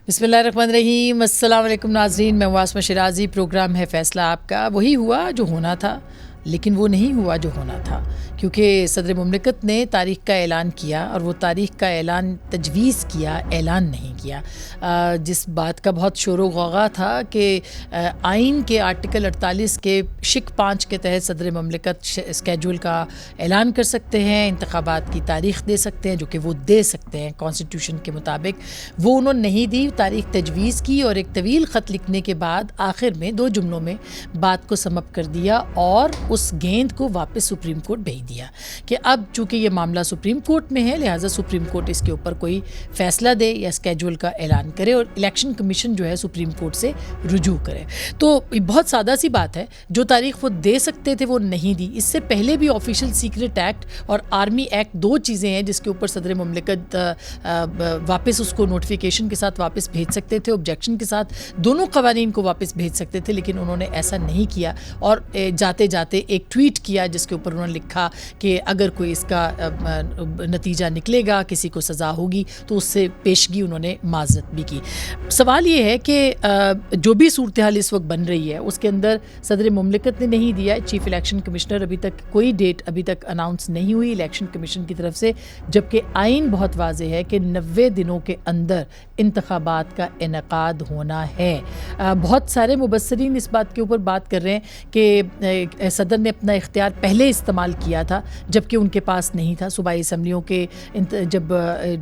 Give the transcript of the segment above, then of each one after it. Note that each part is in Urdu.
بسم اللہ الرحمن الرحیم. السلام علیکم ناظرین, میں واسمہ شیرازی. پروگرام ہے فیصلہ آپ کا. وہی ہوا جو ہونا تھا, لیکن وہ نہیں ہوا جو ہونا تھا, کیونکہ صدر مملکت نے تاریخ کا اعلان کیا اور وہ تاریخ کا اعلان تجویز کیا, اعلان نہیں کیا. جس بات کا بہت شور و غوغا تھا کہ آئین کے آرٹیکل 48 کے شق 5 کے تحت صدر مملکت اسکیجول کا اعلان کر سکتے ہیں, انتخابات کی تاریخ دے سکتے ہیں, جو کہ وہ دے سکتے ہیں کانسٹیٹیوشن کے مطابق. وہ انہوں نے نہیں دی, تاریخ تجویز کی اور ایک طویل خط لکھنے کے بعد آخر میں 2 جملوں میں بات کو سم اپ کر دیا اور اس گیند کو واپس سپریم کورٹ بھیج دیا کہ اب چونکہ یہ معاملہ سپریم کورٹ میں ہے, لہٰذا سپریم کورٹ اس کے اوپر کوئی فیصلہ دے یا اسکیجول کا اعلان کرے اور الیکشن کمیشن جو ہے سپریم کورٹ سے رجوع کرے. تو بہت سادہ سی بات ہے, جو تاریخ وہ دے سکتے تھے وہ نہیں دی. اس سے پہلے بھی آفیشیل سیکرٹ ایکٹ اور آرمی ایکٹ 2 چیزیں ہیں جس کے اوپر صدر مملکت واپس اس کو نوٹیفیکیشن کے ساتھ واپس بھیج سکتے تھے, آبجیکشن کے ساتھ دونوں قوانین کو واپس بھیج سکتے تھے, لیکن انہوں نے ایسا نہیں کیا اور جاتے جاتے ایک ٹویٹ کیا جس کے اوپر انہوں نے لکھا کہ اگر کوئی اس کا نتیجہ نکلے گا, کسی کو سزا ہوگی, تو اس سے پیشگی انہوں نے معذرت بھی کی. سوال یہ ہے کہ جو بھی صورتحال اس وقت بن رہی ہے اس کے اندر صدر مملکت نے نہیں دیا. چیف الیکشن کمشنر ابھی تک کوئی ڈیٹ ابھی تک اناؤنس نہیں ہوئی الیکشن کمیشن کی طرف سے, جبکہ آئین بہت واضح ہے کہ 90 دنوں کے اندر انتخابات کا انعقاد ہونا ہے. بہت سارے مبصرین اس بات کے اوپر بات کر رہے ہیں کہ صدر نے اپنا اختیار پہلے استعمال کیا تھا جبکہ ان کے پاس نہیں تھا. صوبائی اسمبلیوں کے جب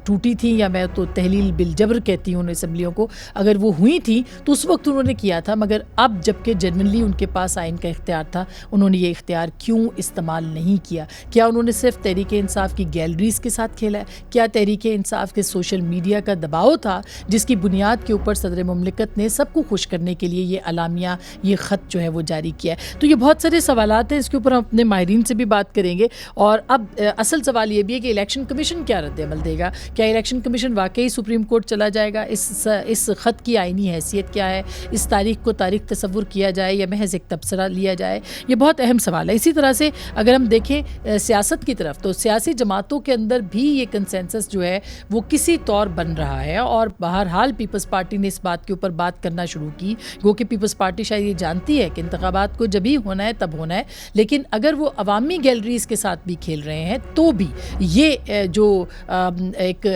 ٹوٹی تھیں, یا میں تو تحلیل بالجبر کہتی ہوں اسمبلیوں کو, اگر وہ ہوئی تھیں تو اس وقت انہوں نے کیا تھا, مگر اب جبکہ جنرلی ان کے پاس آئین کا اختیار تھا, انہوں نے یہ اختیار کیوں استعمال نہیں کیا؟ کیا انہوں نے صرف تحریک انصاف کی گیلریز کے ساتھ کھیلا ہے؟ کیا تحریک انصاف کے سوشل میڈیا کا دباؤ تھا جس کی بنیاد کے اوپر صدر مملکت نے سب کو خوش کرنے کے لیے یہ اعلامیہ, یہ خط جو ہے وہ جاری کیا ہے؟ تو یہ بہت سارے سوالات ہیں, اس کے اوپر ہم اپنے ماہرین سے بھی بات کریں گے. اور اب اصل سوال یہ بھی ہے کہ الیکشن کمیشن کیا رد عمل دے گا؟ کیا الیکشن کمیشن واقعی سپریم کورٹ چلا جائے گا؟ اس خط کی آئینی حیثیت کیا ہے؟ اس تاریخ کو تاریخ تصور کیا جائے یا محض ایک تبصرہ لیا جائے؟ یہ بہت اہم سوال ہے. اسی طرح سے اگر ہم دیکھیں سیاست کی طرف, تو سیاسی جماعتوں کے اندر بھی یہ کنسنسس جو ہے وہ کسی طور بن رہا ہے, اور بہرحال پیپلز پارٹی نے اس بات کے اوپر بات کرنا شروع کی. گو کہ پیپلز پارٹی شاید یہ جانتی ہے کہ انتخابات کو جب ہی ہونا ہے تب ہونا ہے, لیکن اگر وہ عوامی گیلریز کے ساتھ بھی کھیل رہے ہیں تو بھی یہ جو ایک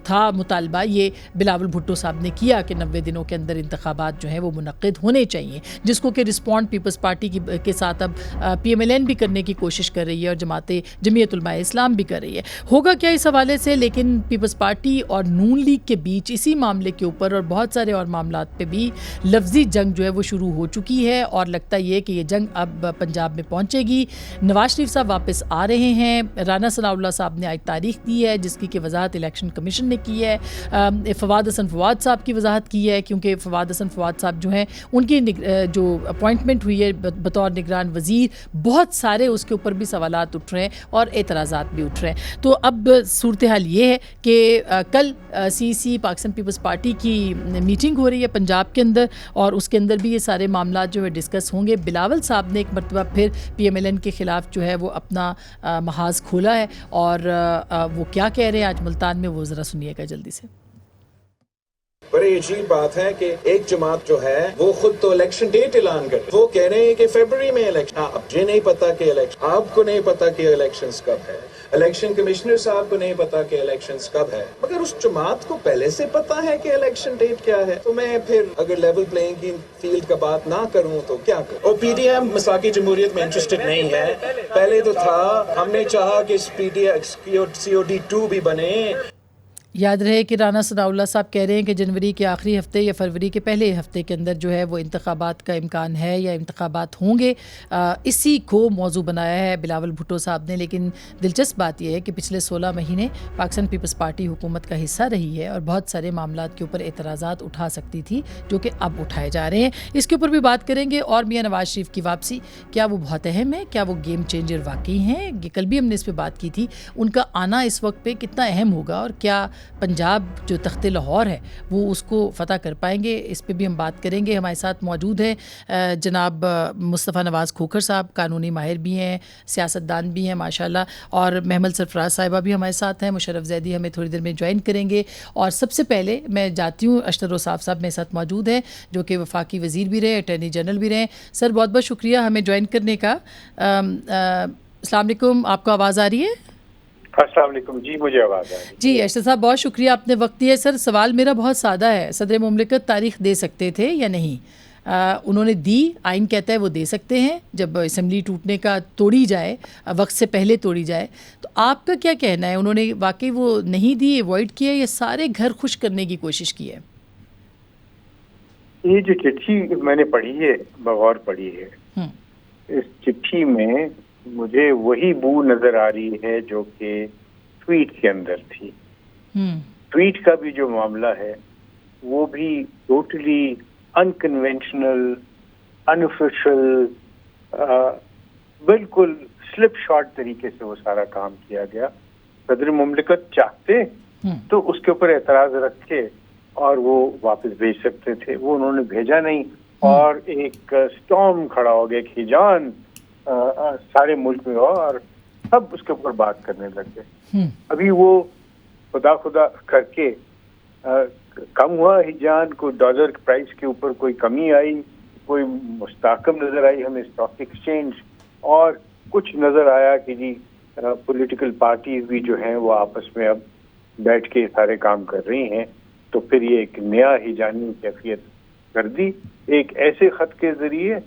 تھا مطالبہ, یہ بلاول بھٹو صاحب نے کیا کہ 90 دنوں کے اندر انتخابات جو ہیں وہ منعقد ہونے چاہیے, جس کو کہ رسپونڈ پیپلز پارٹی کے ساتھ اب پی ایم ایل این بھی کرنے کی کوشش کر رہی ہے اور جمعیت علماء اسلام بھی کر رہی ہے. ہوگا کیا اس حوالے سے؟ لیکن پیپلز پارٹی اور نون لیگ کے بیچ اسی معاملے کے اوپر اور بہت سارے اور معاملات پہ بھی لفظی جنگ جو ہے وہ شروع ہو چکی ہے, اور لگتا یہ کہ یہ جنگ اب پنجاب میں پہنچے گی. نواز شریف صاحب واپس آ رہے ہیں, رانا ثناء اللہ صاحب نے آج تاریخ دی ہے جس کی کہ وضاحت الیکشن کمیشن نے کی ہے, فواد حسن فواد صاحب کی وضاحت کی ہے, کیونکہ فواد حسن فواد صاحب جو ہیں ان کی جو اپوائنٹمنٹ ہوئی ہے بطور نگران وزیر, بہت سارے اس کے اوپر بھی سوالات اٹھ رہے ہیں اور اعتراضات بھی اٹھ رہے ہیں. تو اب صورتحال یہ ہے کہ کل سی پاکستان پیپلز پارٹی کی میٹنگ ہو رہی ہے پنجاب کے اندر, اور اس کے اندر بھی یہ سارے معاملات جو ہے ڈسکس ہوں گے. بلاول صاحب نے ایک مرتبہ پھر پی ایم ایل این کے خلاف جو ہے وہ اپنا محاذ کھولا ہے, اور وہ کیا کہہ رہے ہیں آج ملتان میں, وہ ذرا سنیے گا جلدی سے. بڑی عجیب بات ہے کہ ایک جماعت جو ہے وہ خود تو الیکشن ڈیٹ اعلان کرتی, وہ کہہ رہے ہیں کہ فیبروری میں الیکشن. اب مجھے نہیں پتا کہ الیکشن, آپ کو نہیں پتا کہ الیکشنز کب ہے, الیکشن کمشنر صاحب کو نہیں پتا کہ الیکشنز کب ہے, مگر اس جماعت کو پہلے سے پتا ہے کہ الیکشن ڈیٹ کیا ہے. تو میں پھر اگر لیول پلینگ کی فیلڈ کا بات نہ کروں تو کیا کروں؟ اور پی ڈی ایم مساقی جمہوریت میں انٹرسٹڈ نہیں ہے. پہلے تو تھا, ہم نے چاہا کہ پی ڈی ایم COD2 بھی بنے. یاد رہے کہ رانا ثناء اللہ صاحب کہہ رہے ہیں کہ جنوری کے آخری ہفتے یا فروری کے پہلے ہفتے کے اندر جو ہے وہ انتخابات کا امکان ہے یا انتخابات ہوں گے. اسی کو موضوع بنایا ہے بلاول بھٹو صاحب نے. لیکن دلچسپ بات یہ ہے کہ پچھلے 16 مہینے پاکستان پیپلز پارٹی حکومت کا حصہ رہی ہے اور بہت سارے معاملات کے اوپر اعتراضات اٹھا سکتی تھی جو کہ اب اٹھائے جا رہے ہیں. اس کے اوپر بھی بات کریں گے. اور میاں نواز شریف کی واپسی, کیا وہ بہت اہم ہے؟ کیا وہ گیم چینجر واقعی ہیں؟ کل بھی ہم نے اس پہ بات کی تھی, ان کا آنا اس وقت پہ کتنا اہم ہوگا, اور کیا پنجاب جو تخت لاہور ہے وہ اس کو فتح کر پائیں گے. اس پہ بھی ہم بات کریں گے. ہمارے ساتھ موجود ہیں جناب مصطفیٰ نواز کھوکھر صاحب, قانونی ماہر بھی ہیں, سیاستدان بھی ہیں ماشاءاللہ, اور محمل سرفراز صاحبہ بھی ہمارے ساتھ ہیں. مشرف زیدی ہمیں تھوڑی دیر میں جوائن کریں گے. اور سب سے پہلے میں جاتی ہوں, اشتر روصاف صاحب میرے ساتھ موجود ہیں جو کہ وفاقی وزیر بھی رہے, اٹارنی جنرل بھی رہے. سر بہت بہت شکریہ ہمیں جوائن کرنے کا. السلام علیکم, آپ کو آواز آ رہی ہے؟ السلام علیکم. جی مجھے آواز آ رہی ہے. جی اشرف صاحب بہت شکریہ, آپ نے وقت دیا. سر سوال میرا بہت سادہ ہے, صدر مملکت تاریخ دے سکتے تھے یا نہیں؟ انہوں نے دی, آئین کہتا ہے وہ دے سکتے ہیں جب اسمبلی ٹوٹنے کا توڑی جائے, وقت سے پہلے توڑی جائے. تو آپ کا کیا کہنا ہے, انہوں نے واقعی وہ نہیں دی, ایوائڈ کیا, یا سارے گھر خوش کرنے کی کوشش کی ہے؟ یہ جو چٹھی میں نے پڑھی ہے, بغور پڑھی ہے, اس چٹھی میں مجھے وہی بو نظر آ رہی ہے جو کہ ٹویٹ کے اندر تھی. ٹویٹ کا بھی جو معاملہ ہے وہ بھی ٹوٹلی انکنونشنل, انآفیشل, بالکل سلپ شارٹ طریقے سے وہ سارا کام کیا گیا. صدر مملکت چاہتے تو اس کے اوپر اعتراض رکھے اور وہ واپس بھیج سکتے تھے, وہ انہوں نے بھیجا نہیں, اور ایک سٹارم کھڑا ہو گیا کہ جان سارے ملک میں ہو, اور سب اس کے اوپر بات کرنے لگ گئے. ابھی وہ خدا کر کے کم ہوا ہجان, کوئی ڈالر پرائس کے اوپر کوئی کمی آئی, کوئی مستحکم نظر آئی ہمیں اسٹاک ایکسچینج, اور کچھ نظر آیا کہ جی پولیٹیکل پارٹیز بھی جو ہیں وہ آپس میں اب بیٹھ کے سارے کام کر رہی ہیں. تو پھر یہ ایک نیا ہجانی کیفیت کر دی, ایک ایسے خط کے ذریعے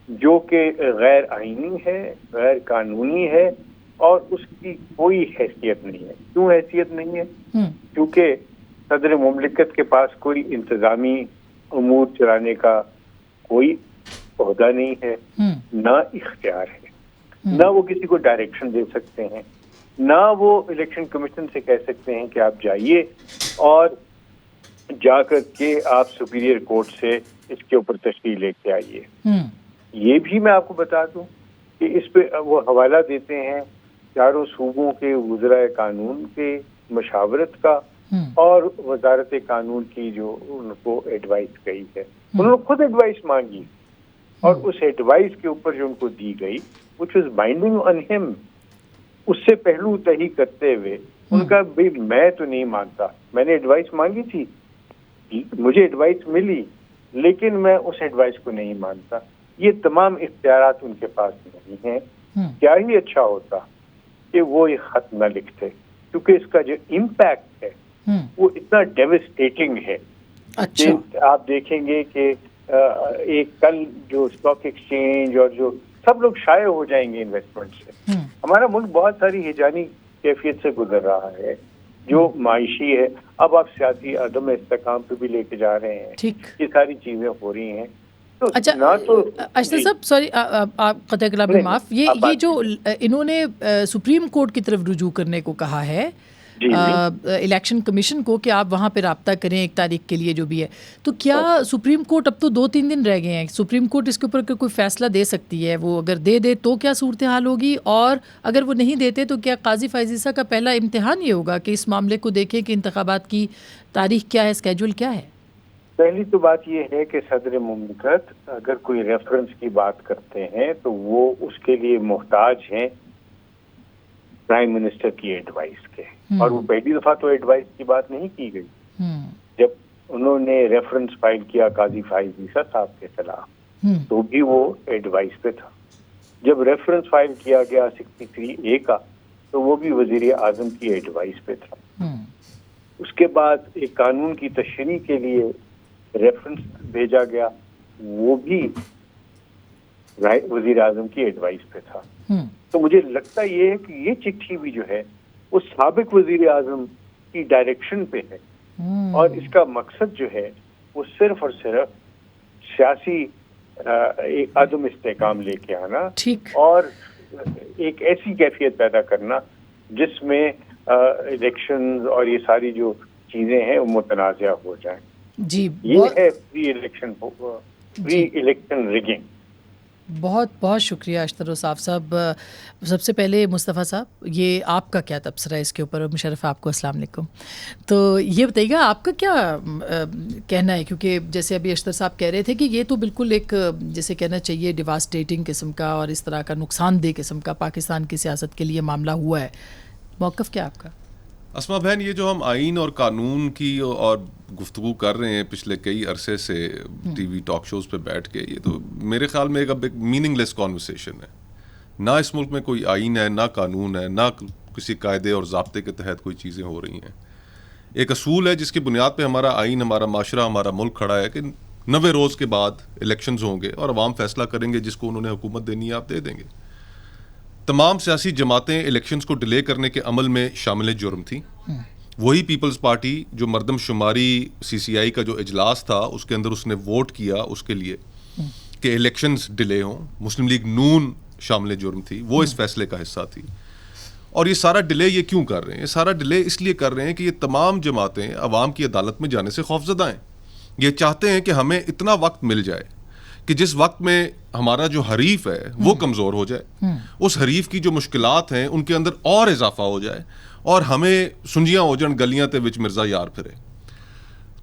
جو کہ غیر آئینی ہے, غیر قانونی ہے, اور اس کی کوئی حیثیت نہیں ہے. کیوں حیثیت نہیں ہے؟ کیونکہ صدر مملکت کے پاس کوئی انتظامی امور چلانے کا کوئی عہدہ نہیں ہے, نہ اختیار ہے, نہ وہ کسی کو ڈائریکشن دے سکتے ہیں, نہ وہ الیکشن کمیشن سے کہہ سکتے ہیں کہ آپ جائیے اور جا کر کے آپ سپیریئر کورٹ سے اس کے اوپر تشریح لے کے آئیے. یہ بھی میں آپ کو بتا دوں کہ اس پہ وہ حوالہ دیتے ہیں چاروں صوبوں کے وزرائے قانون کے مشاورت کا, اور وزارت قانون کی جو ان کو ایڈوائس گئی ہے, انہوں نے خود ایڈوائس مانگی, اور اس ایڈوائس کے اوپر جو ان کو دی گئی which was binding on him, اس سے پہلو تہی کرتے ہوئے ان کا بھی میں تو نہیں مانتا, میں نے ایڈوائس مانگی تھی, مجھے ایڈوائس ملی, لیکن میں اس ایڈوائس کو نہیں مانتا. یہ تمام اختیارات ان کے پاس نہیں ہیں. کیا ہی اچھا ہوتا کہ وہ یہ خط نہ لکھتے, کیونکہ اس کا جو امپیکٹ ہے وہ اتنا ڈیوسٹیٹنگ ہے. آپ دیکھیں گے کہ ایک کل جو اسٹاک ایکسچینج اور جو سب لوگ شائع ہو جائیں گے انویسٹمنٹ سے. ہمارا ملک بہت ساری ہجانی کیفیت سے گزر رہا ہے جو معاشی ہے, اب آپ سیاسی عدم استحکام پہ بھی لے کے جا رہے ہیں, یہ ساری چیزیں ہو رہی ہیں. اچھا اشرف صاحب, سوری آپ قطع کلام میں معاف, یہ جو انہوں نے سپریم کورٹ کی طرف رجوع کرنے کو کہا ہے الیکشن کمیشن کو کہ آپ وہاں پہ رابطہ کریں 1 تاریخ کے لیے جو بھی ہے, تو کیا سپریم کورٹ, اب تو 2-3 دن رہ گئے ہیں, سپریم کورٹ اس کے اوپر کوئی فیصلہ دے سکتی ہے؟ وہ اگر دے تو کیا صورتحال ہوگی, اور اگر وہ نہیں دیتے تو کیا قاضی فائزیسا کا پہلا امتحان یہ ہوگا کہ اس معاملے کو دیکھیں کہ انتخابات کی تاریخ کیا ہے, اسکیجول کیا ہے؟ پہلی تو بات یہ ہے کہ صدر مملکت اگر کوئی ریفرنس کی بات کرتے ہیں تو وہ اس کے لیے محتاج ہیں پرائم منسٹر کی ایڈوائس کے, اور وہ پہلی دفعہ تو ایڈوائس کی بات نہیں کی گئی. جب انہوں نے ریفرنس فائل کیا قاضی فائز عیسیٰ صاحب کے خلاف تو بھی وہ ایڈوائس پہ تھا. جب ریفرنس فائل کیا گیا 63A کا تو وہ بھی وزیر اعظم کی ایڈوائس پہ تھا. اس کے بعد ایک قانون کی تشریح کے لیے ریفرنس بھیجا گیا, وہ بھی وزیر اعظم کی ایڈوائس پہ تھا. تو مجھے لگتا یہ ہے کہ یہ چٹھی بھی جو ہے وہ سابق وزیر اعظم کی ڈائریکشن پہ ہے, اور اس کا مقصد جو ہے وہ صرف اور صرف سیاسی عدم استحکام لے کے آنا, اور ایک ایسی کیفیت پیدا کرنا جس میں الیکشنز اور یہ ساری جو چیزیں ہیں وہ متنازع ہو جائیں. جی یہ ہے پری الیکشن ریگنگ. بہت بہت شکریہ اشتر صاف صاحب. سب سے پہلے مصطفیٰ صاحب, یہ آپ کا کیا تبصرہ ہے اس کے اوپر؟ مشرف آپ کو السلام علیکم. تو یہ بتائیے گا آپ کا کیا کہنا ہے, کیونکہ جیسے ابھی اشتر صاحب کہہ رہے تھے کہ یہ تو بالکل ایک جیسے کہنا چاہیے ڈیواسٹیٹنگ قسم کا اور اس طرح کا نقصان دہ قسم کا پاکستان کی سیاست کے لیے معاملہ ہوا ہے, موقف کیا آپ کا؟ اسما بہن, یہ جو ہم آئین اور قانون کی اور گفتگو کر رہے ہیں پچھلے کئی عرصے سے ٹی وی ٹاک شوز پہ بیٹھ کے, یہ تو میرے خیال میں ایک میننگ لیس کانورسیشن ہے. نہ اس ملک میں کوئی آئین ہے, نہ قانون ہے, نہ کسی قاعدے اور ضابطے کے تحت کوئی چیزیں ہو رہی ہیں. ایک اصول ہے جس کی بنیاد پہ ہمارا آئین, ہمارا معاشرہ, ہمارا ملک کھڑا ہے کہ 90 روز کے بعد الیکشنز ہوں گے اور عوام فیصلہ کریں گے, جس کو انہوں نے حکومت دینی ہے آپ دے دیں گے. تمام سیاسی جماعتیں الیکشنز کو ڈیلے کرنے کے عمل میں شامل جرم تھیں. وہی پیپلز پارٹی جو مردم شماری CCI کا جو اجلاس تھا اس کے اندر اس نے ووٹ کیا اس کے لیے کہ الیکشنز ڈیلے ہوں, مسلم لیگ نون شامل جرم تھی, وہ اس فیصلے کا حصہ تھی. اور یہ سارا ڈیلے یہ کیوں کر رہے ہیں؟ یہ سارا ڈیلے اس لیے کر رہے ہیں کہ یہ تمام جماعتیں عوام کی عدالت میں جانے سے خوفزدہ ہیں. یہ چاہتے ہیں کہ ہمیں اتنا وقت مل جائے کہ جس وقت میں ہمارا جو حریف ہے وہ کمزور ہو جائے, اس حریف کی جو مشکلات ہیں ان کے اندر اور اضافہ ہو جائے اور ہمیں سنجیاں ہو جان گلیاں تے وچ مرزا یار پھرے.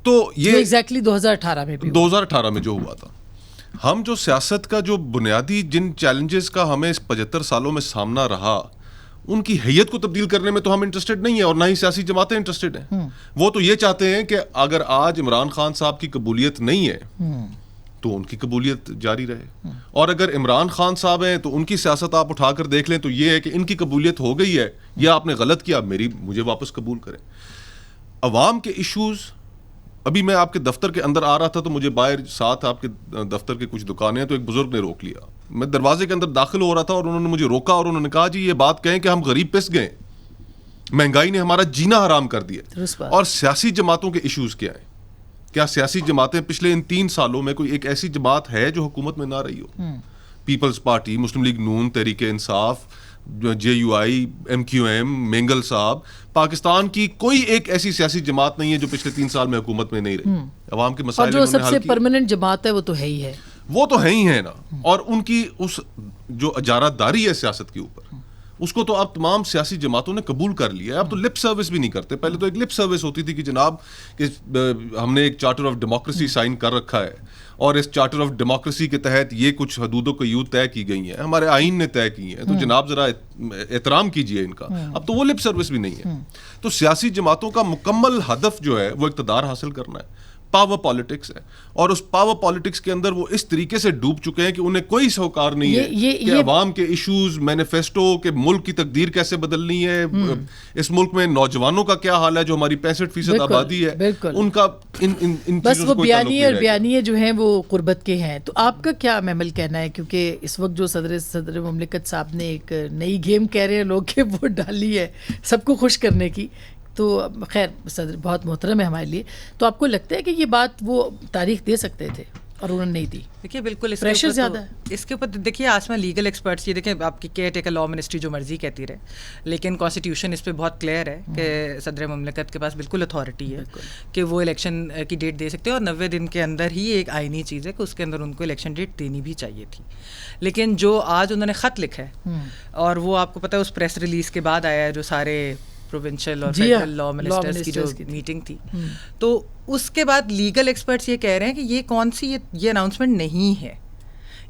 تو یہ ایگزیکٹلی 2018 میں بھی 2018 میں جو ہوا تھا. ہم جو سیاست کا جو بنیادی جن چیلنجز کا ہمیں اس 75 سالوں میں سامنا رہا, ان کی حیت کو تبدیل کرنے میں تو ہم انٹرسٹڈ نہیں ہیں, اور نہ ہی سیاسی جماعتیں انٹرسٹڈ ہیں. وہ تو یہ چاہتے ہیں کہ اگر آج عمران خان صاحب کی قبولیت نہیں ہے تو ان کی قبولیت جاری رہے, اور اگر عمران خان صاحب ہیں تو ان کی سیاست آپ اٹھا کر دیکھ لیں تو یہ ہے کہ ان کی قبولیت ہو گئی ہے یا آپ نے غلط کیا, مجھے واپس قبول کریں. عوام کے ایشوز, ابھی میں آپ کے دفتر کے اندر آ رہا تھا تو مجھے باہر ساتھ آپ کے دفتر کے کچھ دکانیں ہیں, تو ایک بزرگ نے روک لیا. میں دروازے کے اندر داخل ہو رہا تھا اور انہوں نے مجھے روکا اور انہوں نے کہا جی یہ بات کہیں کہ ہم غریب پس گئے, مہنگائی نے ہمارا جینا حرام کر دیا. اور سیاسی جماعتوں کے ایشوز کیا ہیں؟ کیا سیاسی جماعتیں پچھلے ان 3 سالوں میں کوئی ایک ایسی جماعت ہے جو حکومت میں نہ رہی ہو؟ پیپلز پارٹی, مسلم لیگ نون, تحریک انصاف, JUI, MQM, مینگل صاحب, پاکستان کی کوئی ایک ایسی سیاسی جماعت نہیں ہے جو پچھلے 3 سال میں حکومت میں نہیں رہی. عوام کے مسائل جو سب سے پرماننٹ جماعت ہے وہ تو ہے ہی ہے, وہ تو ہے ہی ہے نا. اور ان کی اس جو اجارہ داری ہے سیاست کے اوپر, اس کو تو اب تمام سیاسی جماعتوں نے قبول کر لیا ہے. اب تو لپ سروس بھی نہیں کرتے. پہلے تو ایک لپ سروس ہوتی تھی کہ جناب کہ ہم نے ایک چارٹر آف ڈیموکریسی سائن کر رکھا ہے اور اس چارٹر آف ڈیموکریسی کے تحت یہ کچھ حدود و قیود طے کی گئی ہیں, ہمارے آئین نے طے کی ہیں, تو جناب ذرا احترام کیجئے ان کا. اب تو وہ لپ سروس بھی نہیں ہے. تو سیاسی جماعتوں کا مکمل ہدف جو ہے وہ اقتدار حاصل کرنا ہے, پاور پالیٹکس ہے. اور اس پاور پالیٹکس کے اندر وہ اس طریقے سے ڈوب چکے ہیں کہ انہیں کوئی سوکار نہیں ہے کہ عوام کے ایشوز, مینیفیسٹو, کہ ملک کی تقدیر کیسے بدلنی ہے, اس ملک میں نوجوانوں کا کیا حال ہے جو ہماری 65% آبادی ہے, ان کا ان بس وہ بیانیے اور بیانیے جو ہیں وہ قربت کے ہیں. تو آپ کا کیا محمل کہنا ہے؟ کیونکہ اس وقت جو صدر مملکت صاحب نے ایک نئی گیم کہہ رہے ہیں لوگ کہ وہ ڈالی ہے سب کو خوش کرنے کی, تو خیر صدر بہت محترم ہے ہمارے لیے, تو آپ کو لگتا ہے کہ یہ بات وہ تاریخ دے سکتے تھے اور انہوں نے نہیں دی؟ دیکھیے بالکل پریشر زیادہ ہے اس کے اوپر. دیکھیے آسمان لیگل ایکسپرٹس, یہ دیکھیں آپ کی کیئر ٹیکر لا منسٹری جو مرضی کہتی رہے, لیکن کانسٹیٹیوشن اس پہ بہت کلیئر ہے کہ صدر مملکت کے پاس بالکل اتھارٹی ہے کہ وہ الیکشن کی ڈیٹ دے سکتے ہیں, اور 90 دن کے اندر ہی ایک آئینی چیز ہے کہ اس کے اندر ان کو الیکشن ڈیٹ دینی بھی چاہیے تھی. لیکن جو آج انہوں نے خط لکھا ہے اور وہ آپ کو پتہ ہے اس پریس ریلیز کے بعد آیا ہے جو سارے پروونشل اور فیڈرل لا منسٹرز کی جو میٹنگ تھی, تو اس کے بعد لیگل ایکسپرٹس یہ کہہ رہے ہیں کہ یہ کون سی یہ اناؤنسمنٹ نہیں ہے.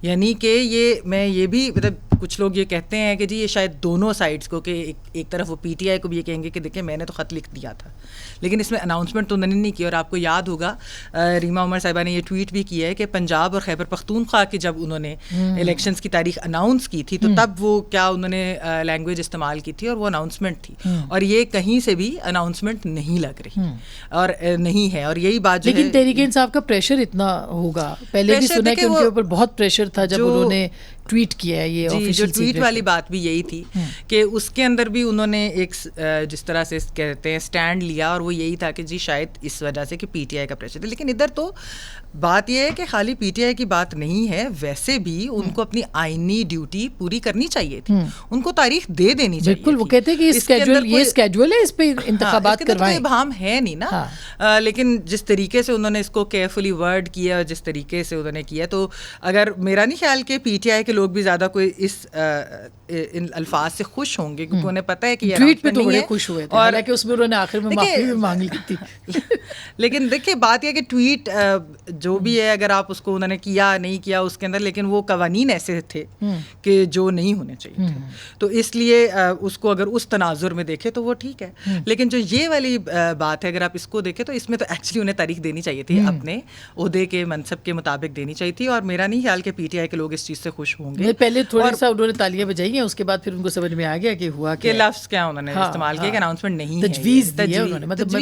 یعنی کہ یہ بھی مطلب کچھ لوگ یہ کہتے ہیں کہ جی یہ شاید دونوں سائڈس کو, کہ ایک طرف وہ PTI کو بھی یہ کہیں گے کہ دیکھیں میں نے تو خط لکھ دیا تھا لیکن اس میں اناؤنسمنٹ تو انہوں نے نہیں کی. اور آپ کو یاد ہوگا ریما عمر صاحبہ نے یہ ٹویٹ بھی کیا ہے کہ پنجاب اور خیبر پختونخوا کی جب انہوں نے الیکشنز کی تاریخ اناؤنس کی تھی تو تب وہ کیا انہوں نے لینگویج استعمال کی تھی اور وہ اناؤنسمنٹ تھی, اور یہ کہیں سے بھی اناؤنسمنٹ نہیں لگ رہی اور نہیں ہے. اور یہی بات لیکن تحریک انصاف کا پریشر اتنا ہوگا, پہلے بھی سنا کہ ان کے اوپر بہت پریشر تھا جب انہوں نے ٹویٹ کیا ہے یہ جی, جو ٹویٹ والی بات بھی یہی تھی کہ اس کے اندر بھی انہوں نے ایک جس طرح سے کہتے ہیں اسٹینڈ لیا, اور وہ یہی تھا کہ جی شاید اس وجہ سے کہ پی ٹی آئی کا پریشر تھا. لیکن ادھر تو بات یہ ہے کہ خالی پی ٹی آئی کی بات نہیں ہے, ویسے بھی ان کو اپنی آئینی ڈیوٹی پوری کرنی چاہیے تھی, ان کو تاریخ دے دینی چاہیے. بالکل, وہ کہتے ہیں کہ یہ اسکیڈول ہے, اس پہ انتخابات کروائیں. ابہام ہے نہیں نا, لیکن جس طریقے سے انہوں نے اس کو کیئرفلی ورڈ کیا, جس طریقے سے انہوں نے کیا, تو اگر میرا نہیں خیال کہ پی ٹی آئی کے لوگ بھی زیادہ کوئی اس ان الفاظ سے خوش ہوں گے, کیونکہ انہیں پتہ ہے کہ یہ ٹویٹ پہ تو بڑے خوش ہوئے تھے, حالانکہ اس میں انہوں نے آخر میں معافی بھی مانگ لی تھی. لیکن دیکھیے بات یہ کہ ٹویٹ جو بھی ہے, اگر آپ اس کو انہوں نے کیا نہیں کیا اس کے اندر, لیکن وہ قوانین ایسے تھے کہ جو نہیں ہونے چاہیے تھے, تو اس لیے اس کو اگر اس تناظر میں دیکھیں تو وہ ٹھیک ہے. لیکن جو یہ والی بات ہے, اگر آپ اس کو دیکھیں تو اس میں تو ایکچولی انہیں تاریخ دینی چاہیے تھی, اپنے عہدے کے منصب کے مطابق دینی چاہیے تھی, اور میرا نہیں خیال کہ پی ٹی آئی کے لوگ اس چیز سے خوش ہوں گے. پہلے تھوڑا سا انہوں نے تالیاں بجائی ہیں, اس کے بعد پھر ان کو سمجھ میں آ گیا کہ ہوا کہ لفظ کیا انہوں نے استعمال کیا, کہ اناؤنسمنٹ نہیں ہے, تجویز دی ہے انہوں نے, مطلب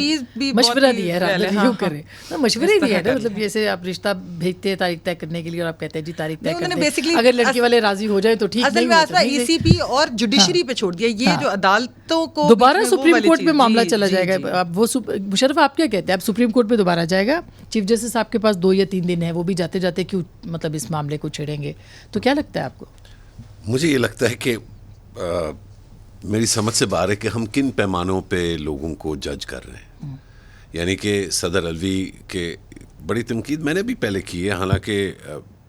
مشورہ دیا ہے, یوں کریں مشورے دیا ہے, مطلب جیسے آپ رشتہ بھیجتے ہیں تاریخ طے کرنے کے لیے, اور آپ کہتے ہیں جی تاریخ طے کرنے, اگر لڑکی والے راضی ہو جائے تو ٹھیک. اصل میں ای سی پی اور جوڈیشری پہ چھوڑ دیا, یہ جو عدالتوں کو دوبارہ سپریم کورٹ میں معاملہ چلا جائے گا. اب وہ مشرف آپ کیا کہتے ہیں, اب سپریم کورٹ میں دوبارہ جائے گا, چیف جسٹس آپ کے پاس 2 یا 3 دن ہے, وہ بھی جاتے جاتے کیوں مطلب اس معاملے کو چھیڑیں گے, تو کیا لگتا ہے آپ کو؟ مجھے یہ لگتا ہے کہ میری سمجھ سے باہر ہے کہ ہم کن پیمانوں پہ لوگوں کو جج کر رہے ہیں. یعنی کہ صدر الوی کے بڑی تنقید میں نے بھی پہلے کی ہے, حالانکہ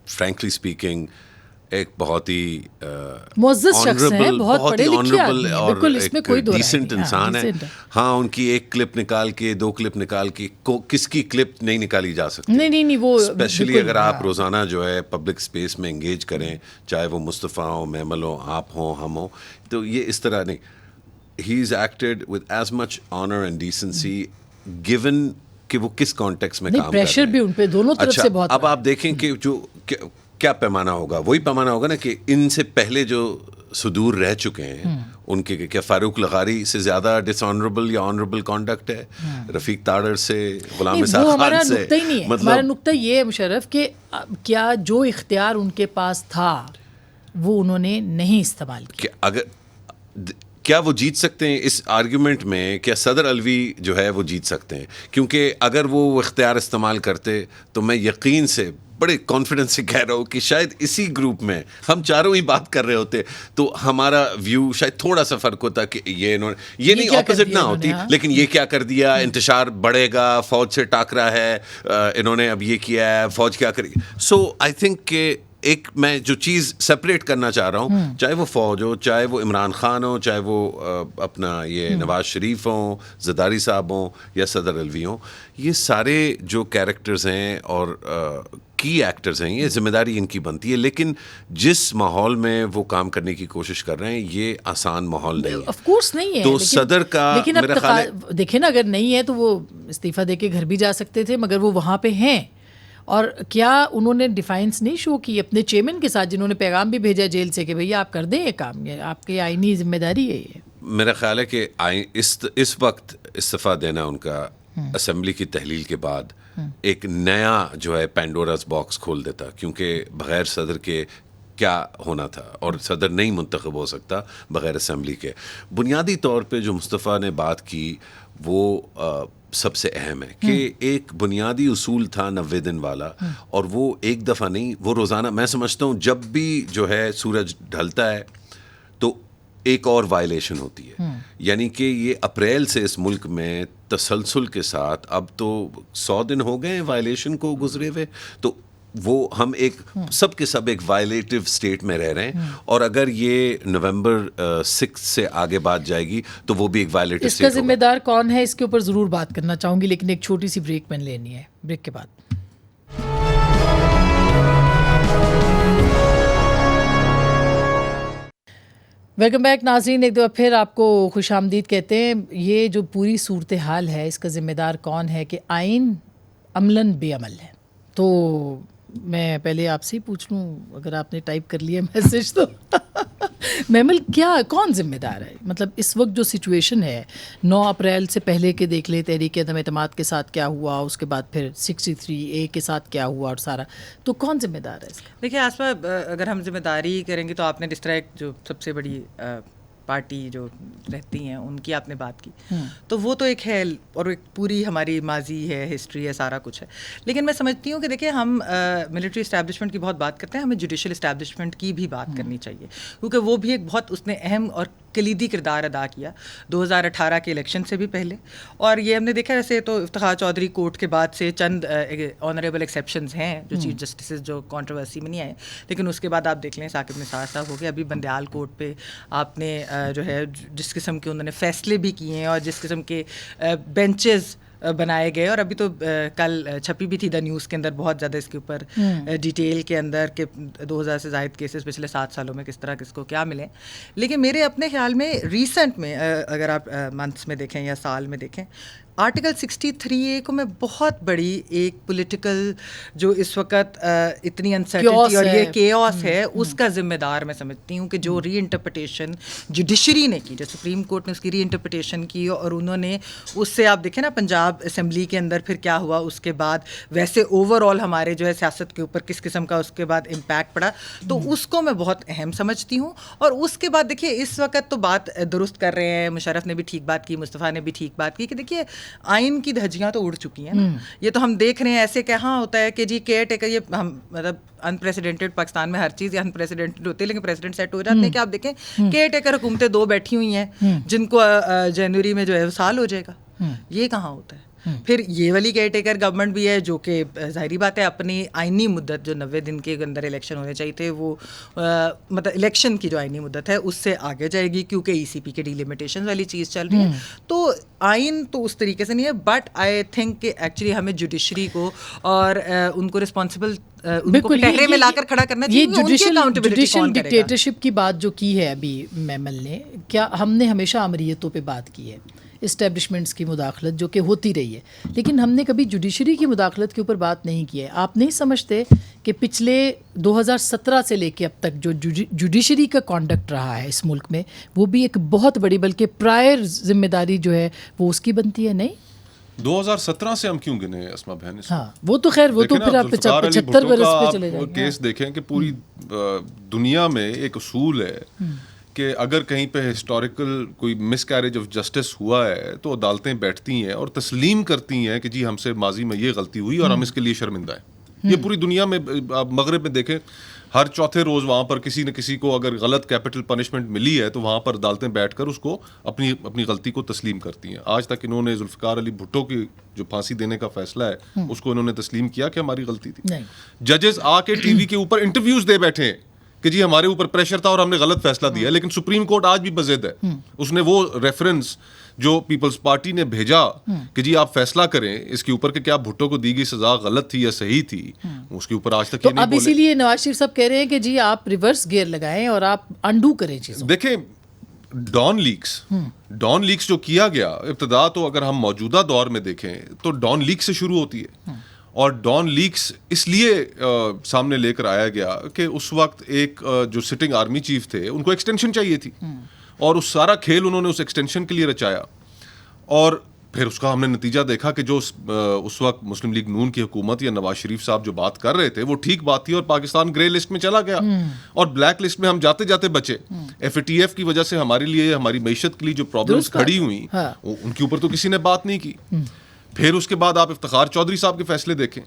فرینکلی اسپیکنگ ایک بہت ہی معزز شخص ہیں, بہت پڑھے لکھے آدمی ہیں, اور بالکل اس میں کوئی دو رائے نہیں, ڈیسنٹ انسان ہے. ہاں, ان کی ایک کلپ نکال کے 2 کلپ نکال کے کس کی کلپ نہیں نکالی جا سکتی. نہیں وہ اسپیشلی اگر آپ روزانہ جو ہے پبلک اسپیس میں انگیج کریں, چاہے وہ مصطفیٰ ہوں, میمل ہوں, آپ ہوں, ہم ہوں, تو یہ اس طرح نہیں. He is acted with as much honour and decency given کہ وہ کس کانٹیکس میں کام کر رہے ہیں. پریشر بھی ان پہ دونوں طرف سے بہت. اب آپ دیکھیں کہ جو کیا پیمانہ ہوگا, وہی پیمانہ ہوگا نا کہ ان سے پہلے جو صدور رہ چکے ہیں ان کے, کیا فاروق لغاری سے زیادہ ڈس آنریبل یا آنریبل کانڈکٹ ہے, رفیق تاڑر سے, غلام اسحاق خان سے. ہمارا نقطہ یہ ہے مشرف کہ کیا جو اختیار ان کے پاس تھا وہ انہوں نے نہیں استعمال کیا. اگر کیا وہ جیت سکتے ہیں اس آرگیومنٹ میں, کیا صدر الوی جو ہے وہ جیت سکتے ہیں؟ کیونکہ اگر وہ اختیار استعمال کرتے تو میں یقین سے بڑے کانفیڈنس سے کہہ رہا ہوں کہ شاید اسی گروپ میں ہم چاروں ہی بات کر رہے ہوتے تو ہمارا ویو شاید تھوڑا سا فرق ہوتا کہ یہ نہیں اپوزٹ نہ ہوتی, لیکن یہ کیا کر دیا, انتشار بڑھے گا, فوج سے ٹاکرا ہے, انہوں نے اب یہ کیا ہے, فوج کیا کرے گی. سو آئی تھنک کہ ایک میں جو چیز سپریٹ کرنا چاہ رہا ہوں, چاہے وہ فوج ہو, چاہے وہ عمران خان ہو, چاہے وہ اپنا یہ نواز شریف ہوں, زرداری صاحب ہوں, یا صدر الوی ہوں, یہ سارے جو کیریکٹرز ہیں اور کی ایکٹرز ہیں, یہ ذمہ داری ان کی بنتی ہے. لیکن جس ماحول میں وہ کام کرنے کی کوشش کر رہے ہیں, یہ آسان ماحول نہیں ہے. آف کورس نہیں ہے, تو صدر کا میرا خیال ہے, دیکھیں نا, اگر نہیں ہے تو وہ استعفیٰ دے کے گھر بھی جا سکتے تھے, مگر وہ وہاں پہ ہیں. اور کیا انہوں نے ڈیفائنس نہیں شو کی اپنے چیئرمین کے ساتھ, جنہوں نے پیغام بھی بھیجا جیل سے کہ بھیا آپ کر دیں یہ کام, یہ آپ کی آئینی ذمہ داری ہے. یہ میرا خیال ہے کہ اس وقت استعفیٰ دینا ان کا اسمبلی کی تحلیل کے بعد ایک نیا جو ہے پینڈوراز باکس کھول دیتا, کیونکہ بغیر صدر کے کیا ہونا تھا, اور صدر نہیں منتخب ہو سکتا بغیر اسمبلی کے. بنیادی طور پہ جو مصطفیٰ نے بات کی وہ سب سے اہم ہے کہ ایک بنیادی اصول تھا 90 دن والا, اور وہ ایک دفعہ نہیں, وہ روزانہ. میں سمجھتا ہوں جب بھی جو ہے سورج ڈھلتا ہے تو ایک اور وائلیشن ہوتی ہے. یعنی کہ یہ اپریل سے اس ملک میں تسلسل کے ساتھ اب تو 100 دن ہو گئے ہیں وائلیشن کو گزرے ہوئے, تو وہ ہم ایک سب کے سب ایک وائلیٹو اسٹیٹ میں رہ رہے ہیں. اور اگر یہ نومبر 6 سے آگے بات جائے گی تو وہ بھی ایک وائلیٹو اسٹیٹ. اس کا ذمہ دار کون ہے, اس کے اوپر ضرور بات کرنا چاہوں گی, لیکن ایک چھوٹی سی بریک میں لینی ہے. بریک کے بعد ویلکم بیک ناظرین, ایک دفعہ پھر آپ کو خوش آمدید کہتے ہیں. یہ جو پوری صورتحال ہے اس کا ذمہ دار کون ہے کہ آئین عملاً بے عمل ہے. تو میں پہلے آپ سے ہی پوچھ لوں, اگر آپ نے ٹائپ کر لیا میسج تو میمل کیا کون ذمہ دار ہے؟ مطلب اس وقت جو سچویشن ہے 9 اپریل سے پہلے کے دیکھ لیں تحریک عدم اعتماد کے ساتھ کیا ہوا، اس کے بعد پھر 63A کے ساتھ کیا ہوا اور سارا، تو کون ذمہ دار ہے اس کا؟ دیکھیے آسما، اگر ہم ذمہ داری کریں گے تو آپ نے جس طرح ایک جو سب سے بڑی پارٹی جو رہتی ہیں ان کی آپ نے بات کی، تو وہ تو ایک ہے اور ایک پوری ہماری ماضی ہے، ہسٹری ہے، سارا کچھ ہے. لیکن میں سمجھتی ہوں کہ دیکھیں ہم ملٹری اسٹیبلشمنٹ کی بہت بات کرتے ہیں، ہمیں جوڈیشل اسٹیبلشمنٹ کی بھی بات کرنی چاہیے، کیونکہ وہ بھی ایک بہت اس نے اہم اور کلیدی کردار ادا کیا 2018 کے الیکشن سے بھی پہلے. اور یہ ہم نے دیکھا ویسے تو افتخار چودھری کوٹ کے بعد سے چند آنریبل ایکسیپشنز ہیں جو چیف جسٹسز جو کانٹروورسی میں نہیں آئے، لیکن اس کے بعد آپ دیکھ لیں ثاقب نثار صاحب ہو گئے، ابھی بندیال کوٹ پہ آپ نے جو ہے جس قسم کے انہوں نے فیصلے بھی کیے ہیں اور جس قسم کے بینچز بنائے گئے، اور ابھی تو کل چھپی بھی تھی دا نیوز کے اندر بہت زیادہ اس کے اوپر ڈیٹیل کے اندر کہ 2000 سے زائد کیسز پچھلے 7 سالوں میں کس طرح کس کو کیا ملے. لیکن میرے اپنے خیال میں ریسنٹ میں اگر آپ منتھس میں دیکھیں یا سال میں دیکھیں، آرٹیکل 63A کو میں بہت بڑی ایک پولیٹیکل جو اس وقت اتنی انسرٹنٹی اور یہ کیوس ہے اس کا ذمہ دار میں سمجھتی ہوں کہ جو ری انٹرپریٹیشن جوڈیشری نے کی، جو سپریم کورٹ نے اس کی ری انٹرپریٹیشن کی، اور انہوں نے اس سے آپ دیکھیں نا پنجاب اسمبلی کے اندر پھر کیا ہوا، اس کے بعد ویسے اوور آل ہمارے جو ہے سیاست کے اوپر کس قسم کا اس کے بعد امپیکٹ پڑا، تو اس کو میں بہت اہم سمجھتی ہوں. اور اس کے بعد دیکھیے اس وقت تو بات درست کر رہے ہیں، مشرف نے بھی ٹھیک بات کی، مصطفیٰ نے بھی ٹھیک بات کی کہ دیکھیے آئین کی دھجیاں تو اڑ چکی ہیں نا. یہ تو ہم دیکھ رہے ہیں ایسے کہاں ہوتا ہے کہ جی کیئر ٹیکر، یہ ہم مطلب انپریسیڈنٹڈ پاکستان میں ہر چیز انپریسیڈنٹڈ ہوتی ہے، لیکن پریزیڈنٹ سیٹ ہو جاتے ہیں کہ آپ دیکھیں کیئر ٹیکر حکومتیں 2 بیٹھی ہوئی ہیں جن کو جنوری میں جو ہے سال ہو جائے گا. یہ کہاں ہوتا ہے؟ پھر یہ والی کیئر ٹیکر گورنمنٹ بھی ہے جو کہ ظاہری بات ہے اپنی آئینی مدت جو 90 دن کے اندر الیکشن ہونے چاہیے تھے، وہ مطلب الیکشن کی جو آئینی مدت ہے اس سے آگے جائے گی کیونکہ ECP کے ڈیلیمیٹیشن والی چیز چل رہی ہے. تو آئین تو اس طریقے سے نہیں ہے، بٹ آئی تھنک کہ ایکچولی ہمیں جوڈیشری کو اور ان کو رسپانسبل ان کو کٹہرے میں لا کر کھڑا کرنا چاہیے. جوڈیشل ڈکٹیٹرشپ کی بات جو کی ہے ابھی میمل نے، کیا ہم نے ہمیشہ امریتوں پہ بات کی ہے، اسٹیبلشمنٹس کی مداخلت جو کہ ہوتی رہی ہے، لیکن ہم نے کبھی جوڈیشری کی مداخلت کے اوپر بات نہیں کی ہے. آپ نہیں سمجھتے کہ پچھلے 2017 سے لے کے اب تک جو جوڈیشری کا کانڈکٹ رہا ہے اس ملک میں، وہ بھی ایک بہت بڑی بلکہ پرائر ذمہ داری جو ہے وہ اس کی بنتی ہے؟ نہیں 2017 سے ہم کیوں گنے اسما بہن؟ ہاں وہ تو خیر وہ تو پھر آپ 75 برس پہ چلے جائیں گے. کیس دیکھیں کہ پوری دنیا میں ایک اصول ہے کہ اگر کہیں پہ ہسٹوریکل کوئی مس کیریج آف جسٹس ہوا ہے تو عدالتیں بیٹھتی ہیں اور تسلیم کرتی ہیں کہ جی ہم سے ماضی میں یہ غلطی ہوئی اور ہم اس کے لیے شرمندہ ہیں. یہ پوری دنیا میں، آپ مغرب میں دیکھیں ہر چوتھے روز وہاں پر کسی نہ کسی کو اگر غلط کیپٹل پنشمنٹ ملی ہے تو وہاں پر عدالتیں بیٹھ کر اس کو اپنی غلطی کو تسلیم کرتی ہیں. آج تک انہوں نے ذوالفقار علی بھٹو کی جو پھانسی دینے کا فیصلہ ہے اس کو انہوں نے تسلیم کیا کہ ہماری غلطی تھی. ججز آ کے ٹی وی کے اوپر انٹرویوز دے بیٹھے ہیں کہ جی ہمارے اوپر پریشر تھا اور ہم نے غلط فیصلہ دیا، لیکن سپریم کورٹ آج بھی بضد ہے. اس نے وہ ریفرنس جو پیپلز پارٹی نے بھیجا کہ جی آپ فیصلہ کریں اس کے اوپر کہ کیا بھٹو کو دی گئی سزا غلط تھی یا صحیح تھی، اس کے اوپر آج تک یہ نہیں بولے. اب اسی لیے نواز شریف صاحب کہہ رہے ہیں کہ جی آپ ریورس گیئر لگائیں اور آپ انڈو کریں چیزوں. دیکھیں ڈان لیکس جو کیا گیا، ابتدا تو اگر ہم موجودہ دور میں دیکھیں تو ڈان لیک سے شروع ہوتی ہے. اور ڈان لیکس اس لیے سامنے لے کر آیا گیا کہ اس وقت ایک جو سٹنگ آرمی چیف تھے ان کو ایکسٹینشن چاہیے تھی، اور اس سارا کھیل انہوں نے اس ایکسٹینشن کے لیے رچایا. اور پھر اس کا ہم نے نتیجہ دیکھا کہ جو اس وقت مسلم لیگ نون کی حکومت یا نواز شریف صاحب جو بات کر رہے تھے وہ ٹھیک بات تھی، اور پاکستان گرے لسٹ میں چلا گیا اور بلیک لسٹ میں ہم جاتے جاتے بچے. FATF کی وجہ سے ہمارے لیے، ہماری معیشت کے لیے جو پرابلمس کھڑی ہوئی ان کے اوپر تو کسی نے بات نہیں کی. پھر اس کے بعد آپ افتخار چودھری صاحب کے فیصلے دیکھیں،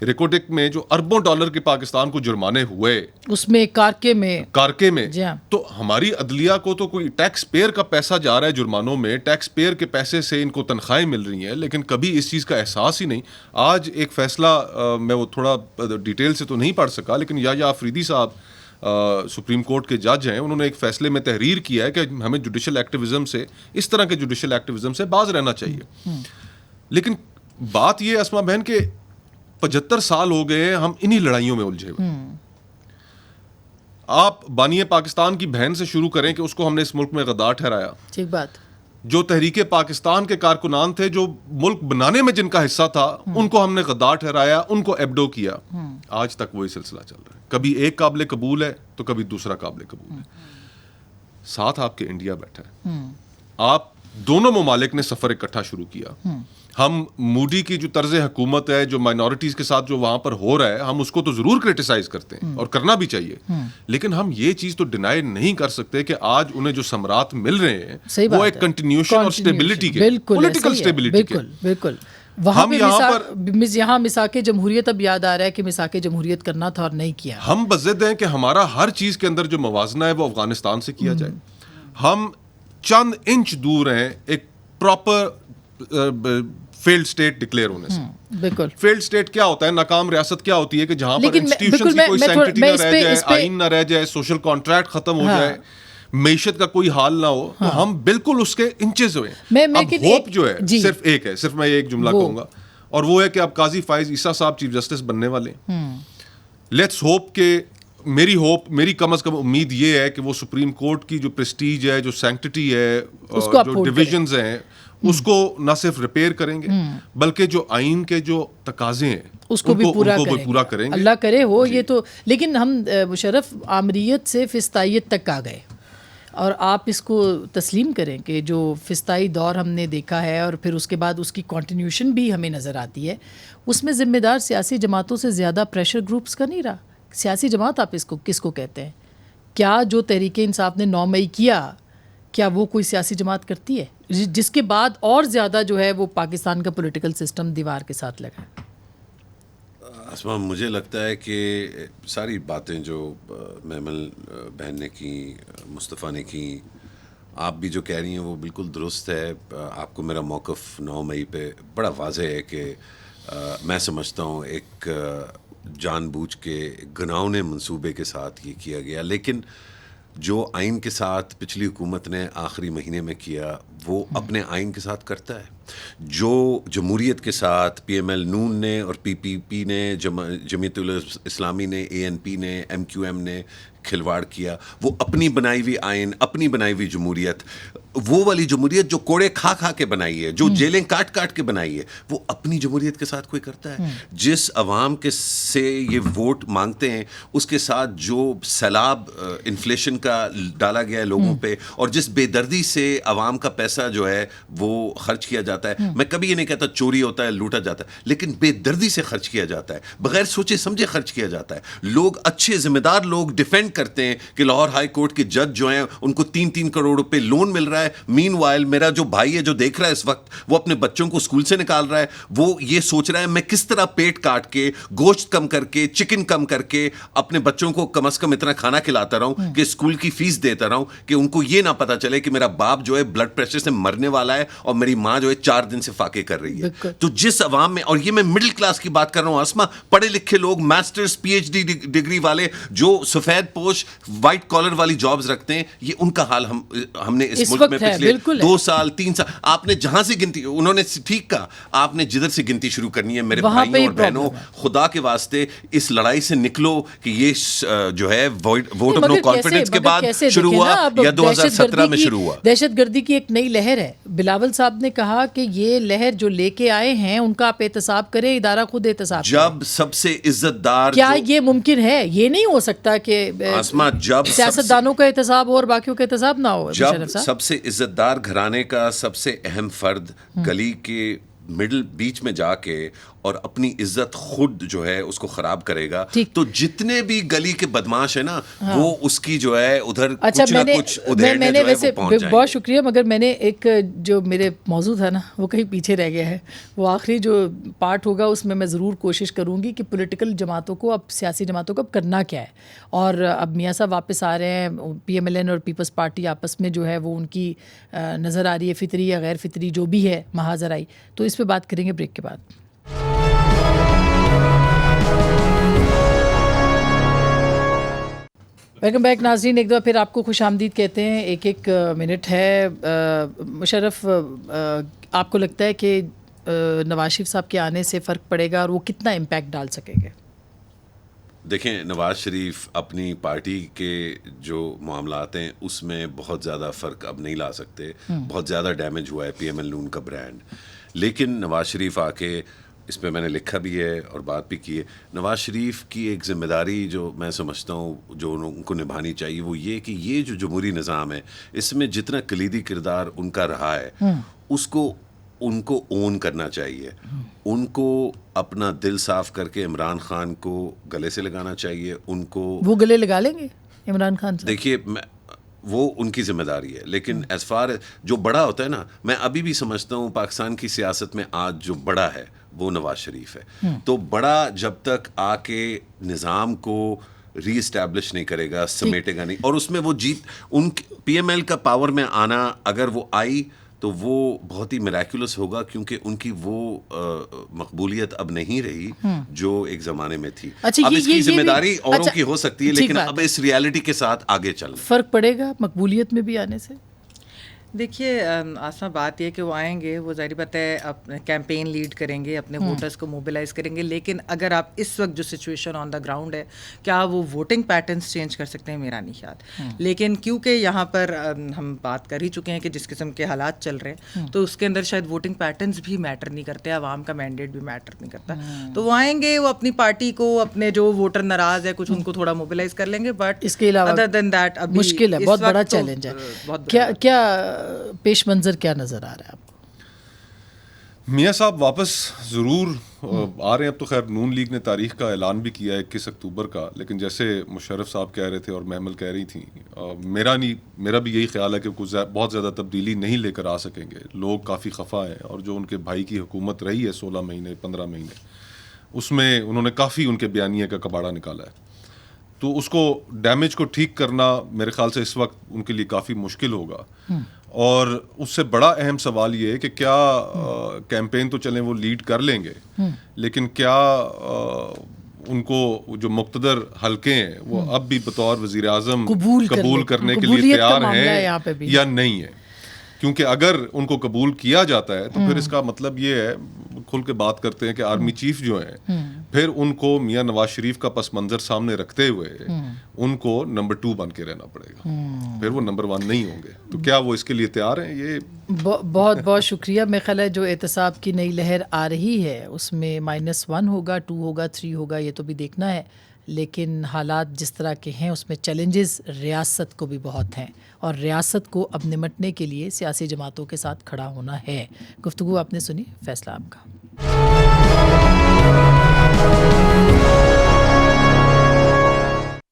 ریکوڈک میں جو اربوں ڈالر کے پاکستان کو جرمانے ہوئے، اس میں کارکے میں تو ہماری عدلیہ کو تو کوئی ٹیکس پیئر کا پیسہ جا رہا ہے جرمانوں میں، ٹیکس پیئر کے پیسے سے ان کو تنخواہیں مل رہی ہیں، لیکن کبھی اس چیز کا احساس ہی نہیں. آج ایک فیصلہ میں وہ تھوڑا ڈیٹیل سے تو نہیں پڑھ سکا، لیکن یا آفریدی صاحب سپریم کورٹ کے جج ہیں، انہوں نے ایک فیصلے میں تحریر کیا ہے کہ ہمیں جوڈیشل ایکٹیویزم سے، اس طرح کے جوڈیشل ایکٹیویزم سے باز رہنا چاہیے. لیکن بات یہ اسما بہن کہ 75 سال ہو گئے ہم انہی لڑائیوں میں الجھے ہوئے. آپ بانی پاکستان کی بہن سے شروع کریں کہ اس کو ہم نے اس ملک میں غدار ٹھہرایا. ٹھیک بات. جو تحریک پاکستان کے کارکنان تھے جو ملک بنانے میں جن کا حصہ تھا ان کو ہم نے غدار ٹھہرایا، ان کو ایبڈو کیا. آج تک وہی سلسلہ چل رہا ہے. کبھی ایک قابل قبول ہے تو کبھی دوسرا قابل قبول ہے. ساتھ آپ کے انڈیا بیٹھا ہے, آپ دونوں ممالک نے سفر اکٹھا شروع کیا. ہم مودی کی جو طرز حکومت ہے, جو مائنورٹیز کے ساتھ جو وہاں پر ہو رہا ہے, ہم اس کو تو ضرور کرٹیسائز کرتے ہیں اور کرنا بھی چاہیے, لیکن ہم یہ چیز تو ڈینائی نہیں کر سکتے کہ آج انہیں جو ثمرات مل رہے ہیں وہ ایک کنٹینیوشن اور اسٹیبلٹی کے, پولیٹیکل اسٹیبلٹی کے. بالکل وہاں پہ یہاں مساق جمہوریت اب یاد آ رہا ہے کہ مساق جمہوریت کرنا تھا اور نہیں کیا. ہم بضد ہیں کہ ہمارا ہر چیز کے اندر جو موازنہ ہے وہ افغانستان سے کیا جائے. ہم چند انچ دور ہیں ایک پراپر فیلڈ اسٹیٹ ڈکلیئر ہونے سے. بالکل فیلڈ اسٹیٹ کیا ہوتا ہے, ناکام ریاست کیا ہوتی ہے کہ جہاں پر انسٹیٹیوشنز کی کوئی سینکٹی نہ رہ جائے, آئین نہ رہ جائے, سوشل کانٹریکٹ ختم ہو جائے, معیشت کا کوئی حال نہ ہو, تو ہم بالکل اس کے انچز ہوئے. اب ہوپ جو ہے صرف ایک ہے, صرف میں یہ ایک جملہ کہوں گا, اور وہ ہے کہ اب قاضی فائز عیسیٰ صاحب چیف جسٹس بننے والے ہیں. لیٹس ہوپ کہ میری کم از کم امید یہ ہے کہ وہ سپریم کورٹ کی جو پریسٹیج ہے, جو سینکٹی ہے, جو ڈویژنز ہیں, اس کو نہ صرف ریپیئر کریں گے بلکہ جو آئین کے جو تقاضے ہیں اس کو بھی پورا کریں گے. اللہ کرے ہو یہ تو. لیکن ہم مشرف آمریت سے فسطائیت تک آ گئے, اور آپ اس کو تسلیم کریں کہ جو فسطائی دور ہم نے دیکھا ہے اور پھر اس کے بعد اس کی کنٹینیوشن بھی ہمیں نظر آتی ہے, اس میں ذمہ دار سیاسی جماعتوں سے زیادہ پریشر گروپس کا نہیں رہا. سیاسی جماعت آپ اس کو کس کو کہتے ہیں؟ کیا جو تحریک انصاف نے 9 مئی کیا, کیا وہ کوئی سیاسی جماعت کرتی ہے؟ جس کے بعد اور زیادہ جو ہے وہ پاکستان کا پولیٹیکل سسٹم دیوار کے ساتھ لگا. اسما, مجھے لگتا ہے کہ ساری باتیں جو میمل بہن نے کی, مصطفیٰ نے کی, آپ بھی جو کہہ رہی ہیں وہ بالکل درست ہے. آپ کو میرا موقف 9 مئی پہ بڑا واضح ہے کہ میں سمجھتا ہوں ایک جان بوجھ کے گناؤنے منصوبے کے ساتھ یہ کیا گیا. لیکن جو آئین کے ساتھ پچھلی حکومت نے آخری مہینے میں کیا وہ اپنے آئین کے ساتھ کرتا ہے. جو جمہوریت کے ساتھ پی ایم ایل نون نے اور پی پی پی نے, جمعیت الاسلامی نے, اے این پی نے, ایم کیو ایم نے کھلواڑ کیا, وہ اپنی بنائی ہوئی آئین, اپنی بنائی ہوئی جمہوریت, وہ والی جمہوریت جو کوڑے کھا کھا کے بنائی ہے, جو جیلیں کاٹ کاٹ کے بنائی ہے, وہ اپنی جمہوریت کے ساتھ کوئی کرتا ہے؟ جس عوام کے سے یہ ووٹ مانگتے ہیں اس کے ساتھ جو سیلاب انفلیشن کا ڈالا گیا ہے لوگوں پہ, اور جس بے دردی سے عوام کا پیسہ جو ہے وہ خرچ کیا جاتا ہے, میں کبھی یہ نہیں کہتا چوری ہوتا ہے, لوٹا جاتا ہے, لیکن بے دردی سے خرچ کیا جاتا ہے, بغیر سوچے سمجھے خرچ کیا جاتا ہے. لوگ اچھے ذمہ دار لوگ ڈیفینڈ کرتے ہیں کہ لاہور ہائی کورٹ کے جج جو ہیں ان کو 3-3 کروڑ روپے لون مل رہا ہے. مین وائل میرا جو بھائی ہے جو دیکھ رہا ہے اس وقت, وہ اپنے بچوں کو اسکول سے نکال رہا ہے, وہ یہ سوچ رہا ہے میں کس طرح پیٹ کاٹ کے, گوشت کم کر کے, چکن کم کر کے اپنے بچوں کو کم از کم اتنا کھانا کھلاتا رہوں کہ اسکول کی فیس دیتا رہوں, کہ ان کو یہ نہ پتا چلے کہ میرا باپ جو ہے بلڈ پریشر سے مرنے والا ہے اور میری ماں جو ہے 4 دن سے فاقے کر رہی ہے. تو جس عوام میں, اور یہ میں مڈل کلاس کی بات کر رہا ہوں اسما, پڑھے لکھے لوگ, masters P H D degree والے جو سفید پوش وائٹ کالر والی جابز رکھتے ہیں, یہ ان کا حال ہم نے اس ملک میں پچھلے 2 سال 3 سال, آپ نے جہاں سے گنتی, انہوں نے ٹھیک کہا, آپ نے جدھر سے گنتی شروع کرنی ہے میرے بھائیوں اور بہنوں, خدا کے واسطے اس لڑائی سے نکلو کہ یہ جو ہے ووٹ آف نو کانفیڈنس کے بعد شروع ہوا یا 2017 میں شروع ہوا. دہشت گردی کی ایک نئی لہر ہے. بلاول صاحب نے کہا کہ یہ لہر جو لے کے آئے ہیں ان کا آپ احتساب کریں, ادارہ خود احتساب کریں. جب سب سے عزت دار, کیا یہ ممکن ہے؟ یہ نہیں ہو سکتا کہ جب سیاستدانوں کا احتساب ہو اور باقیوں کا احتساب نہ ہو. جب سب سے عزت دار گھرانے کا سب سے اہم فرد گلی کے مڈل بیچ میں جا کے اور اپنی عزت خود جو ہے اس کو خراب کرے گا, تو جتنے بھی گلی کے بدماش ہیں نا, وہ اس کی جو ہے ادھر کچھ نہ کچھ ادھیڑنے جو ہے وہ پہنچ جائیں گے. بہت شکریہ, مگر میں نے ایک جو میرے موضوع تھا نا وہ کہیں پیچھے رہ گیا ہے. وہ آخری جو پارٹ ہوگا اس میں ضرور کوشش کروں گی کہ پولیٹیکل جماعتوں کو, اب سیاسی جماعتوں کو اب کرنا کیا ہے. اور اب میاں صاحب واپس آ رہے ہیں, پی ایم ایل این اور پیپلز پارٹی آپس میں جو ہے وہ ان کی نظر آ رہی ہے, فطری یا غیر فطری جو بھی ہے محاذ آئی, تو اس پہ بات کریں گے بریک کے بعد. ویلکم بیک ناظرین, ایک دفعہ پھر آپ کو خوش آمدید کہتے ہیں. ایک منٹ ہے. مشرف, آپ کو لگتا ہے کہ نواز شریف صاحب کے آنے سے فرق پڑے گا اور وہ کتنا امپیکٹ ڈال سکیں گے؟ دیکھیں, نواز شریف اپنی پارٹی کے جو معاملات ہیں اس میں بہت زیادہ فرق اب نہیں لا سکتے. بہت زیادہ ڈیمیج ہوا ہے پی ایم ایل نون کا برانڈ, لیکن نواز شریف آ کے اس پہ میں نے لکھا بھی ہے اور بات بھی کی ہے. نواز شریف کی ایک ذمہ داری جو میں سمجھتا ہوں جو ان کو نبھانی چاہیے وہ یہ کہ یہ جو جمہوری نظام ہے اس میں جتنا کلیدی کردار ان کا رہا ہے اس کو ان کو اون کرنا چاہیے. ان کو اپنا دل صاف کر کے عمران خان کو گلے سے لگانا چاہیے. ان کو وہ گلے لگا لیں گے عمران خان سے؟ دیکھیے وہ ان کی ذمہ داری ہے, لیکن ایز فار جو بڑا ہوتا ہے نا, میں ابھی بھی سمجھتا ہوں پاکستان کی سیاست میں آج جو بڑا ہے وہ نواز شریف ہے. تو بڑا جب تک آ کے نظام کو ری اسٹیبلش نہیں کرے گا, سمیٹے گا نہیں, اور اس میں وہ جیت ان پی ایم ایل کا پاور میں آنا اگر وہ آئی تو وہ بہت ہی میریکولس ہوگا, کیونکہ ان کی وہ مقبولیت اب نہیں رہی جو ایک زمانے میں تھی. اب اس کی ذمہ داری اوروں کی ہو سکتی ہے, لیکن اب اس ریالٹی کے ساتھ آگے چلنا. فرق پڑے گا مقبولیت میں بھی آنے سے؟ دیکھیے آسما بات یہ کہ وہ آئیں گے, وہ ظاہری بات ہے اپنے کیمپین لیڈ کریں گے, اپنے ووٹرز کو موبلائز کریں گے, لیکن اگر آپ اس وقت جو سچویشن آن دا گراؤنڈ ہے کیا وہ ووٹنگ پیٹرنس چینج کر سکتے ہیں؟ میرا نہیں خیال. لیکن کیونکہ یہاں پر ہم بات کر ہی چکے ہیں کہ جس قسم کے حالات چل رہے ہیں تو اس کے اندر شاید ووٹنگ پیٹرنس بھی میٹر نہیں کرتے, عوام کا مینڈیٹ بھی میٹر نہیں کرتا. تو وہ آئیں گے, وہ اپنی پارٹی کو, اپنے جو ووٹر ناراض ہے کچھ ان کو تھوڑا موبلائز کر لیں گے, بٹ اس کے علاوہ ادر دین دیٹ مشکل ہے, بہت بڑا چیلنج ہے. کیا پیش منظر کیا نظر آ رہا ہے آپ کو؟ میاں صاحب واپس ضرور آ رہے ہیں. اب تو خیر نون لیگ نے تاریخ کا اعلان بھی کیا ہے 21 اکتوبر کا, لیکن جیسے مشرف صاحب کہہ رہے تھے اور محمل کہہ رہی تھیں, میرا بھی یہی خیال ہے کہ کچھ بہت زیادہ تبدیلی نہیں لے کر آ سکیں گے. لوگ کافی خفا ہیں, اور جو ان کے بھائی کی حکومت رہی ہے 16 مہینے 15 مہینے, اس میں انہوں نے کافی ان کے بیانیے کا کباڑا نکالا ہے. تو اس کو ڈیمیج کو ٹھیک کرنا میرے خیال سے اس وقت ان کے لیے کافی مشکل ہوگا. اور اس سے بڑا اہم سوال یہ ہے کہ کیا کیمپین تو چلیں وہ لیڈ کر لیں گے, لیکن کیا ان کو جو مقتدر حلقے ہیں وہ اب بھی بطور وزیر اعظم قبول کرنے کے لیے تیار ہیں یا نہیں ہے؟ کیونکہ اگر ان کو قبول کیا جاتا ہے تو پھر اس کا مطلب یہ ہے, کھل کے بات کرتے ہیں, کہ آرمی چیف جو ہیں پھر ان کو میاں نواز شریف کا پس منظر سامنے رکھتے ہوئے ان کو نمبر 2 بن کے رہنا پڑے گا, پھر وہ نمبر 1 نہیں ہوں گے. تو کیا وہ اس کے لیے تیار ہیں؟ یہ بہت بہت شکریہ. میرے خیال ہے جو احتساب کی نئی لہر آ رہی ہے اس میں -1 ہوگا, 2 ہوگا, 3 ہوگا, یہ تو بھی دیکھنا ہے. لیکن حالات جس طرح کے ہیں اس میں چیلنجز ریاست کو بھی بہت ہیں, اور ریاست کو اب نمٹنے کے لیے سیاسی جماعتوں کے ساتھ کھڑا ہونا ہے. گفتگو آپ نے سنی, فیصلہ آپ کا.